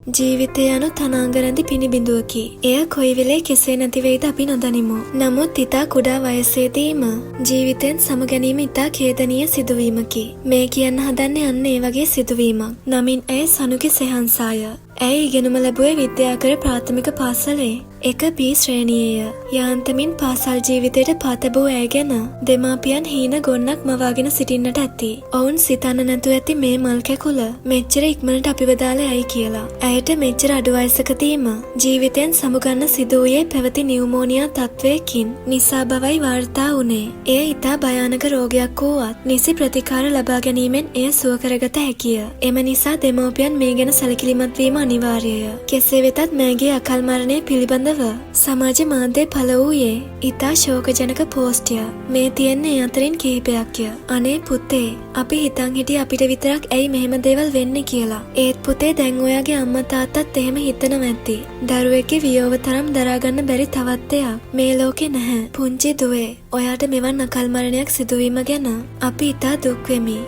ජීවිතය යනු තනාංගරැඳි පිණිබිඳුවකි. එය කොයි වෙලේ කෙසේ නැති වෙයිද අපි නොදනිමු. නමුත් ඉතා කුඩා වයසේදීම ජීවිතෙන් සමුගැනීම ඉතා ඛේදනීය සිදුවීමකි. මේ කියන්න හදන්නේ අන්න ඒ වගේ සිදුවීමක්. නමින් ඇය සනුගේ සෙහන්සාය. ඇය ඉගෙනුම ලැබුවේ විද්‍යාකර ප්‍රාථමික පාසලේ 1B ශ්‍රේණියේය. යාන්තමින් පාසල් ජීවිතයට පතබෝ ඇය ගැන දෙමාපියන් හීන ගොන්නක් මවාගෙන සිටින්නට ඇති. ඔවුන් සිතන්න නැතුව ඇති මේ මල් කැකුල මෙච්චර ඉක්මනට අපිව දාලා ඇයි කියලා. ඇයට මෙච්චර අඩු වයසකදීම ජීවිතයෙන් සමුගන්න සිදු වූයේ පැවති නියුමෝනියා තත්වයකින් නිසා බවයි වාර්තා වුණේ. එය ඉතා භයානක රෝගයක් වුවත් නිසි ප්‍රතිකාර ලබා ගැනීමෙන් එය සුව කරගත හැකිය. එම නිසා දෙමෝපියන් මේ ගැන සැලකිලිමත් වීම අනිවාර්යය. කෙසේ වෙතත් මෑගේ අකල් මරණය පිළිබඳව සමාජ මාධ්‍ය පළ වූයේ ඉතා ශෝකජනක පෝස්ට්ය. මේ තියෙන්නේ අතරින් කිහිපයක්ය. අනේ පුතේ, අපි හිතන් හිටිය අපිට විතරක් ඇයි මෙහෙම දේවල් වෙන්නේ කියලා. ඒත් පුතේ, දැන් ඔයාගේ අම්මා තාත්තත් එහෙම හිතනවා ඇති. දරුවෙක්ගේ වියෝව තරම් දරාගන්න බැරි තවත් දෙයක් මේ ලෝකේ නැහැ. පුංචි දුවේ, ඔයාට මෙවන් අකල් මරණයක් සිදුවීම ගැන අපි ඉතා දුක් වෙමි.